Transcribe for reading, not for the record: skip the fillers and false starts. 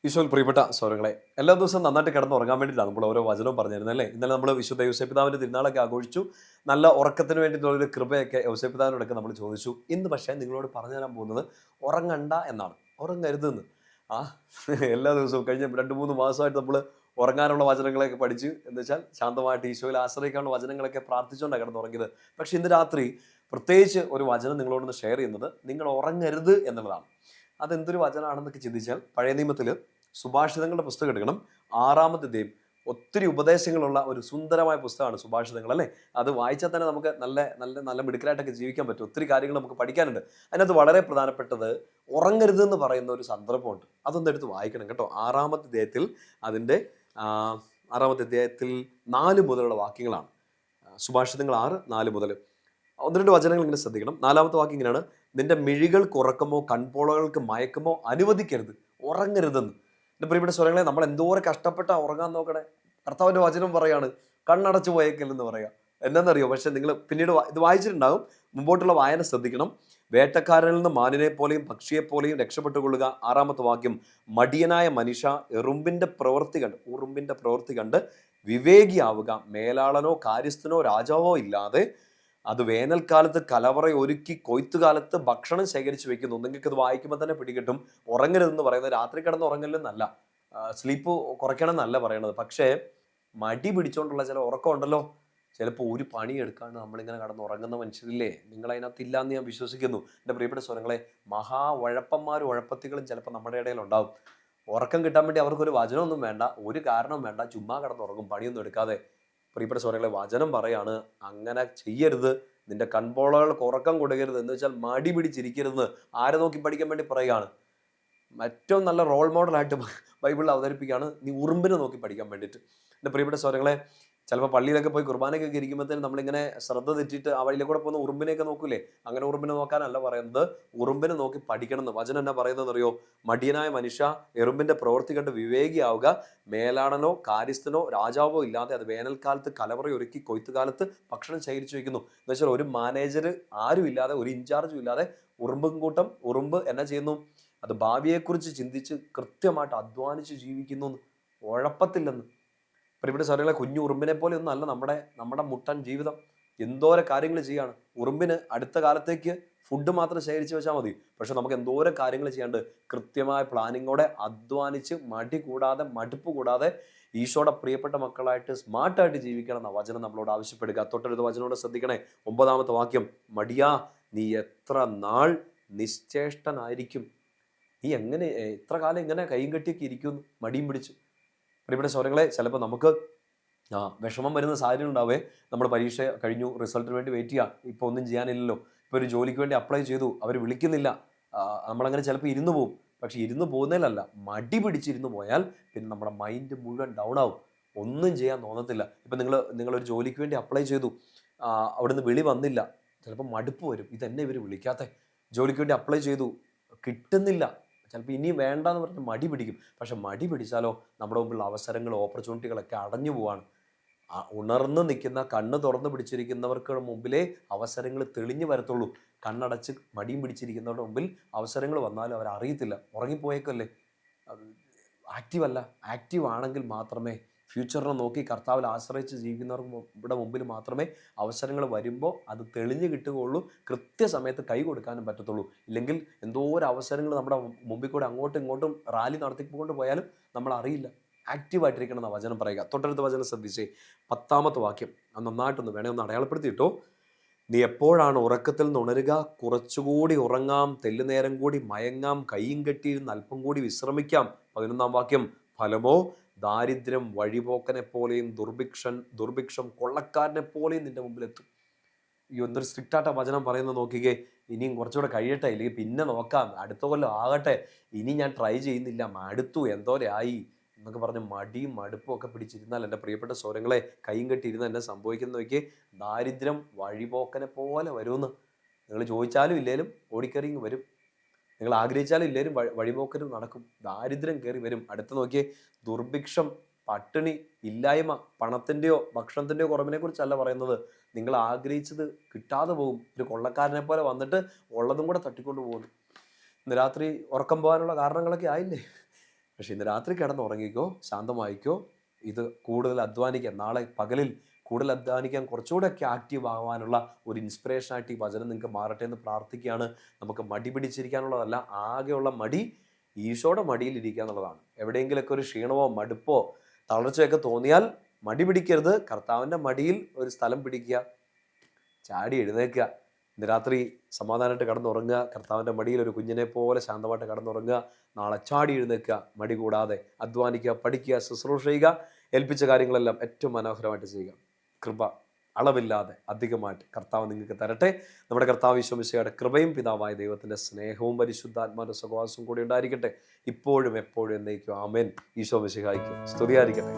ഈശോയിൽ പ്രിയപ്പെട്ട സ്വരങ്ങളെ, എല്ലാ ദിവസവും നന്നായിട്ട് കിടന്ന് ഉറങ്ങാൻ വേണ്ടിയിട്ടാണ് നമ്മൾ ഓരോ വചനവും പറഞ്ഞിരുന്നത് അല്ലേ. ഇന്നലെ നമ്മൾ വിശുദ്ധ യോസേപ്പിതാവിൻ്റെ തിരുനാളൊക്കെ ആഘോഷിച്ചു. നല്ല ഉറക്കത്തിന് വേണ്ടിയിട്ടുള്ളൊരു കൃപയൊക്കെ യോസേപ്പിതാവിനോടൊക്കെ നമ്മൾ ചോദിച്ചു. ഇന്ന് പക്ഷേ നിങ്ങളോട് പറഞ്ഞു തരാൻ പോകുന്നത് ഉറങ്ങണ്ട എന്നാണ്, ഉറങ്ങരുതെന്ന്. ആ എല്ലാ ദിവസവും കഴിഞ്ഞ 2-3 മാസമായിട്ട് നമ്മൾ ഉറങ്ങാനുള്ള വചനങ്ങളൊക്കെ പഠിച്ച്, എന്ന് വെച്ചാൽ ശാന്തമായിട്ട് ഈശോയിൽ ആശ്രയിക്കാനുള്ള വചനങ്ങളൊക്കെ പ്രാർത്ഥിച്ചുകൊണ്ടാണ് കിടന്നുറങ്ങിയത്. പക്ഷേ ഇന്ന് രാത്രി പ്രത്യേകിച്ച് ഒരു വചനം നിങ്ങളോടൊന്ന് ഷെയർ ചെയ്യുന്നത് നിങ്ങൾ ഉറങ്ങരുത് എന്നുള്ളതാണ്. അതെന്തൊരു വചനമാണെന്നൊക്കെ ചിന്തിച്ചാൽ, പഴയ നിയമത്തിൽ സുഭാഷിതങ്ങളുടെ പുസ്തകം എടുക്കണം. 6-ാമത്തെ അധ്യായം. ഒത്തിരി ഉപദേശങ്ങളുള്ള ഒരു സുന്ദരമായ പുസ്തകമാണ് സുഭാഷിതങ്ങൾ അല്ലേ. അത് വായിച്ചാൽ തന്നെ നമുക്ക് നല്ല നല്ല നല്ല മിടുക്കലായിട്ടൊക്കെ ജീവിക്കാൻ പറ്റും. ഒത്തിരി കാര്യങ്ങൾ നമുക്ക് പഠിക്കാനുണ്ട്. അതിനകത്ത് വളരെ പ്രധാനപ്പെട്ടത് ഉറങ്ങരുതെന്ന് പറയുന്ന ഒരു സന്ദർഭമുണ്ട്. അതൊന്നും എടുത്ത് വായിക്കണം കേട്ടോ. 6-ാമത്തെ അധ്യായത്തിൽ അതിൻ്റെ 6-ാമത്തെ അധ്യായത്തിൽ 4 മുതലുള്ള വാക്യങ്ങളാണ്. സുഭാഷിതങ്ങൾ 6:4 മുതൽ. 1-2 വചനങ്ങൾ ഇങ്ങനെ ശ്രദ്ധിക്കണം. 4-ാമത്തെ വാക്യം ഇങ്ങനെയാണ്: നിന്റെ മിഴികൾക്ക് ഉറക്കമോ കൺപോളകൾക്ക് മയക്കമോ അനുവദിക്കരുത്, ഉറങ്ങരുതെന്ന്. എൻ്റെ പ്രിയപ്പെട്ട സ്വരങ്ങളെ, നമ്മൾ എന്തോരം കഷ്ടപ്പെട്ടാ ഉറങ്ങാൻ നോക്കണേ. കർത്താവിൻ്റെ വചനം പറയാണ് കണ്ണടച്ച് പോയേക്കല്ലെന്ന് പറയാം. എന്നാന്നറിയോ? പക്ഷെ നിങ്ങൾ പിന്നീട് ഇത് വായിച്ചിട്ടുണ്ടാകും. മുമ്പോട്ടുള്ള വായന ശ്രദ്ധിക്കണം. വേട്ടക്കാരനിൽ നിന്ന് മാനിനെ പോലെയും പക്ഷിയെപ്പോലെയും രക്ഷപ്പെട്ടുകൊള്ളുക. 6-ാമത്തെ വാക്യം: മടിയനായ മനുഷ്യ ഉറുമ്പിൻ്റെ പ്രവൃത്തി കണ്ട് വിവേകിയാവുക. മേലാളനോ കാര്യസ്ഥനോ രാജാവോ ഇല്ലാതെ അത് വേനൽക്കാലത്ത് കലവറ ഒരുക്കി കൊയ്ത്തുകാലത്ത് ഭക്ഷണം ശേഖരിച്ച് വെക്കുന്നു. നിങ്ങൾക്ക് ഇത് വായിക്കുമ്പോൾ തന്നെ പിടികിട്ടും. ഉറങ്ങരുതെന്ന് പറയുന്നത് രാത്രി കിടന്ന് ഉറങ്ങലെന്നല്ല, സ്ലീപ്പ് കുറയ്ക്കണം എന്നല്ല പറയണത്. പക്ഷേ മടി പിടിച്ചുകൊണ്ടുള്ള ചില ഉറക്കം ഉണ്ടല്ലോ. ചിലപ്പോൾ ഒരു പണി എടുക്കാണ്ട് നമ്മളിങ്ങനെ കടന്ന് ഉറങ്ങുന്ന മനുഷ്യരില്ലേ, നിങ്ങൾ അതിനകത്തില്ല എന്ന് ഞാൻ വിശ്വസിക്കുന്നു. എൻ്റെ പ്രിയപ്പെട്ട സ്വരങ്ങളെ, മഹാ ഉഴപ്പന്മാരും ഉഴപ്പത്തികളും ചിലപ്പോൾ നമ്മുടെ ഇടയിൽ ഉണ്ടാവും. ഉറക്കം കിട്ടാൻ വേണ്ടി അവർക്കൊരു വചനമൊന്നും വേണ്ട, ഒരു കാരണവും വേണ്ട, ചുമ്മാ കിടന്നുറങ്ങും പണിയൊന്നും എടുക്കാതെ. പ്രിയപ്പെട്ട സ്വരങ്ങളെ, വചനം പറയാണ് അങ്ങനെ ചെയ്യരുത്. നിന്റെ കൺപോളകൾക്ക് ഉറക്കം കൊടുക്കരുത്, എന്ന് വെച്ചാൽ മടി പിടിച്ചിരിക്കരുതെന്ന് ആരെ നോക്കി പഠിക്കാൻ വേണ്ടി പറയുകയാണ്? ഏറ്റവും നല്ല റോൾ മോഡലായിട്ട് ബൈബിളിൽ അവതരിപ്പിക്കുകയാണ്, നീ ഉറുമ്പിനെ നോക്കി പഠിക്കാൻ വേണ്ടിയിട്ട്. എൻ്റെ പ്രിയപ്പെട്ട സ്വരങ്ങളെ, ചിലപ്പോൾ പള്ളിയിലൊക്കെ പോയി കുർബാനയൊക്കെ ഇരിക്കുമ്പോഴത്തേനും നമ്മളിങ്ങനെ ശ്രദ്ധ തെറ്റിയിട്ട് ആ വഴിയിലെ കൂടെ പോകുന്ന ഉറുമ്പിനെയൊക്കെ നോക്കൂലേ. അങ്ങനെ ഉറുമ്പിനെ നോക്കാനല്ല പറയുന്നത്, ഉറുമ്പിനെ നോക്കി പഠിക്കണം എന്ന്. വചനം എന്നാ പറയുന്നതെന്ന് അറിയോ? മടിയനായ മനുഷ്യ എറുമ്പിന്റെ പ്രവൃത്തി കണ്ട് വിവേകിയാവുക. മേലാടനോ കാര്യസ്ഥനോ രാജാവോ ഇല്ലാതെ അത് വേനൽക്കാലത്ത് കലവറയൊരുക്കി കൊയ്ത്തുകാലത്ത് ഭക്ഷണം ശേഖരിച്ചു വയ്ക്കുന്നു. എന്ന് വെച്ചാൽ ഒരു മാനേജർ ആരും ഇല്ലാതെ, ഒരു ഇൻചാർജും ഇല്ലാതെ ഉറുമ്പ് എന്നാ ചെയ്യുന്നു? അത് ഭാവിയെക്കുറിച്ച് ചിന്തിച്ച് കൃത്യമായിട്ട് അധ്വാനിച്ച് ജീവിക്കുന്നു, ഉഴപ്പത്തില്ലെന്ന്. പ്രിയപ്പെട്ട സാറുകളെ, കുഞ്ഞു ഉറുമ്പിനെ പോലെ ഒന്നും അല്ല നമ്മുടെ മുട്ടൻ ജീവിതം. എന്തോരം കാര്യങ്ങൾ ചെയ്യാണ്. ഉറുമ്പിന് അടുത്ത കാലത്തേക്ക് ഫുഡ് മാത്രം ശേഖരിച്ച് വെച്ചാൽ മതി. പക്ഷെ നമുക്ക് എന്തോരം കാര്യങ്ങൾ ചെയ്യാണ്ട്. കൃത്യമായ പ്ലാനിങ്ങോടെ അധ്വാനിച്ച് മടി കൂടാതെ മടുപ്പ് കൂടാതെ ഈശോയുടെ പ്രിയപ്പെട്ട മക്കളായിട്ട് സ്മാർട്ടായിട്ട് ജീവിക്കണം എന്ന വചനം നമ്മളോട് ആവശ്യപ്പെടുക. തൊട്ടടുത്ത വചനോട് ശ്രദ്ധിക്കണേ. 9-ാമത്തെ വാക്യം: മടിയാ, നീ എത്ര നാൾ നിശ്ചേഷ്ടനായിരിക്കും? നീ എങ്ങനെ എത്ര കാലം ഇങ്ങനെ കൈയും കെട്ടിയൊക്കെ ഇരിക്കുന്നു മടിയും പിടിച്ച്? പ്രിയപ്പെട്ട സ്വരങ്ങളെ, ചിലപ്പോൾ നമുക്ക് വിഷമം വരുന്ന സാഹചര്യം ഉണ്ടാവേ. നമ്മൾ പരീക്ഷ കഴിഞ്ഞു, റിസൾട്ടിന് വേണ്ടി വെയിറ്റ് ചെയ്യുക, ഇപ്പോൾ ഒന്നും ചെയ്യാനില്ലല്ലോ. ഇപ്പോൾ ഒരു ജോലിക്ക് വേണ്ടി അപ്ലൈ ചെയ്തു, അവർ വിളിക്കുന്നില്ല. നമ്മളങ്ങനെ ചിലപ്പോൾ ഇരുന്ന് പോകും. പക്ഷെ ഇരുന്ന് പോകുന്നതിലല്ല, മടി പിടിച്ചിരുന്ന് പോയാൽ പിന്നെ നമ്മുടെ മൈൻഡ് മുഴുവൻ ഡൗൺ ആവും. ഒന്നും ചെയ്യാൻ തോന്നത്തില്ല. ഇപ്പം നിങ്ങളൊരു ജോലിക്ക് വേണ്ടി അപ്ലൈ ചെയ്തു, അവിടുന്ന് വിളി വന്നില്ല. ചിലപ്പോൾ മടുപ്പ് വരും, ഇതെന്നെ ഇവർ വിളിക്കാത്ത. ജോലിക്ക് വേണ്ടി അപ്ലൈ ചെയ്തു, കിട്ടുന്നില്ല. ചിലപ്പോൾ ഇനി വേണ്ടാന്ന് പറഞ്ഞ് മടി പിടിക്കും. പക്ഷെ മടി പിടിച്ചാലോ, നമ്മുടെ മുമ്പിലുള്ള അവസരങ്ങൾ, ഓപ്പർച്യൂണിറ്റികളൊക്കെ അടഞ്ഞു പോവാണ്. ഉണർന്ന് നിൽക്കുന്ന, കണ്ണ് തുറന്ന് പിടിച്ചിരിക്കുന്നവർക്ക് മുമ്പിലേ അവസരങ്ങൾ തെളിഞ്ഞു വരത്തുള്ളൂ. കണ്ണടച്ച് മടിയും പിടിച്ചിരിക്കുന്നവരുടെ മുമ്പിൽ അവസരങ്ങൾ വന്നാലും അവരറിയത്തില്ല, ഉറങ്ങിപ്പോയേക്കല്ലേ. ആക്റ്റീവ് അല്ല. ആക്റ്റീവ് ആണെങ്കിൽ മാത്രമേ, ഫ്യൂച്ചറിനെ നോക്കി കർത്താവിൽ ആശ്രയിച്ച് ജീവിക്കുന്നവർക്ക് മുമ്പിൽ മാത്രമേ അവസരങ്ങൾ വരുമ്പോൾ അത് തെളിഞ്ഞു കിട്ടുകയുള്ളൂ. കൃത്യസമയത്ത് കൈ കൊടുക്കാനും പറ്റത്തുള്ളൂ. ഇല്ലെങ്കിൽ എന്തോരം അവസരങ്ങൾ നമ്മുടെ മുമ്പിൽ കൂടെ അങ്ങോട്ടും ഇങ്ങോട്ടും റാലി നടത്തിക്കൊണ്ട് പോയാലും നമ്മൾ അറിയില്ല. ആക്റ്റീവായിട്ടിരിക്കണം എന്ന വചനം പറയുക. തൊട്ടടുത്ത വചനം ശ്രദ്ധിച്ചേ. 10-ാമത്തെ വാക്യം. അത് നന്നായിട്ടൊന്ന് വേണേ ഒന്ന് അടയാളപ്പെടുത്തിയിട്ടോ. നീ എപ്പോഴാണ് ഉറക്കത്തിൽ നിന്ന് ഉണരുക? കുറച്ചുകൂടി ഉറങ്ങാം, തെല്ലുനേരം കൂടി മയങ്ങാം, കയ്യും കെട്ടിയിരുന്ന് അല്പം കൂടി വിശ്രമിക്കാം. 11-ാം വാക്യം. ഫലമോ ദാരിദ്ര്യം വഴിപോക്കനെ പോലെയും ദുർഭിക്ഷം കൊള്ളക്കാരനെ പോലെയും നിന്റെ മുമ്പിൽ എത്തും. ഈ എന്തൊരു സ്ട്രിക്റ്റായിട്ടാ വചനം പറയുന്നത് നോക്കിക്കേ. ഇനിയും കുറച്ചുകൂടെ കഴിയട്ടെ, ഇല്ലെങ്കിൽ പിന്നെ നോക്കാം, അടുത്ത കൊല്ലം ആകട്ടെ, ഇനി ഞാൻ ട്രൈ ചെയ്യുന്നില്ല, മടുത്തു, എന്തോരായി എന്നൊക്കെ പറഞ്ഞ് മടിയും മടുപ്പും ഒക്കെ പിടിച്ചിരുന്നാൽ എൻ്റെ പ്രിയപ്പെട്ട സ്വരങ്ങളെ, കൈയും കെട്ടിയിരുന്ന എന്നെ സംഭവിക്കുന്ന നോക്കി, ദാരിദ്ര്യം വഴിപോക്കനെ പോലെ വരുമെന്ന്. നിങ്ങൾ ചോദിച്ചാലും ഇല്ലേലും ഓടിക്കറി വരും. നിങ്ങൾ ആഗ്രഹിച്ചാലും ഇല്ലേലും വഴിപോക്കനും നടക്കും. ദാരിദ്ര്യം കയറി വരും. അടുത്ത് നോക്കിയേ, ദുർഭിക്ഷം, പട്ടിണി, ഇല്ലായ്മ, പണത്തിൻ്റെയോ ഭക്ഷണത്തിൻ്റെയോ കുറവിനെ കുറിച്ചല്ല പറയുന്നത്. നിങ്ങൾ ആഗ്രഹിച്ചത് കിട്ടാതെ പോകും. ഒരു കൊള്ളക്കാരനെ പോലെ വന്നിട്ട് ഉള്ളതും കൂടെ തട്ടിക്കൊണ്ട് പോകുന്നു. ഇന്ന് രാത്രി ഉറക്കം പോകാനുള്ള കാരണങ്ങളൊക്കെ ആയില്ലേ? പക്ഷെ ഇന്ന് രാത്രി കിടന്നുറങ്ങിക്കോ, ശാന്തമായിക്കോ. ഇത് കൂടുതൽ അധ്വാനിക്കാൻ, നാളെ പകലിൽ കൂടുതൽ അധ്വാനിക്കാൻ, കുറച്ചുകൂടെയൊക്കെ ആക്റ്റീവ് ആവാനുള്ള ഒരു ഇൻസ്പിറേഷനായിട്ട് ഈ വചനം നിങ്ങൾക്ക് മാറട്ടെ എന്ന് പ്രാർത്ഥിക്കുകയാണ്. നമുക്ക് മടി പിടിച്ചിരിക്കാനുള്ളതല്ല, ആകെയുള്ള മടി ഈശോയുടെ മടിയിൽ ഇരിക്കുക എന്നുള്ളതാണ്. എവിടെയെങ്കിലുമൊക്കെ ഒരു ക്ഷീണമോ മടുപ്പോ തളർച്ചയൊക്കെ തോന്നിയാൽ മടി പിടിക്കരുത്, കർത്താവിൻ്റെ മടിയിൽ ഒരു സ്ഥലം പിടിക്കുക, ചാടി എഴുന്നേൽക്കുക. ഇന്ന് രാത്രി സമാധാനമായിട്ട് കടന്നുറങ്ങുക, കർത്താവിൻ്റെ മടിയിൽ ഒരു കുഞ്ഞിനെ പോലെ ശാന്തമായിട്ട് കടന്നുറങ്ങുക. നാളെ ചാടി എഴുന്നേൽക്കുക, മടി കൂടാതെ അധ്വാനിക്കുക, പഠിക്കുക, ശുശ്രൂഷ ചെയ്യുക, ഏൽപ്പിച്ച കാര്യങ്ങളെല്ലാം ഏറ്റവും മനോഹരമായിട്ട് ചെയ്യുക. കൃപ അളവില്ലാതെ അധികമായിട്ട് കർത്താവ് നിങ്ങൾക്ക് തരട്ടെ. നമ്മുടെ കർത്താവ് ഈശോ മിശിഹായുടെ കൃപയും പിതാവായ ദൈവത്തിൻ്റെ സ്നേഹവും പരിശുദ്ധാത്മാവിൻ്റെ സഹവാസവും കൂടി ഉണ്ടായിരിക്കട്ടെ, ഇപ്പോഴും എപ്പോഴും എന്നേക്കും. ആമേൻ. ഈശോ മിശിഹായ്ക്ക് സ്തുതിയായിരിക്കട്ടെ.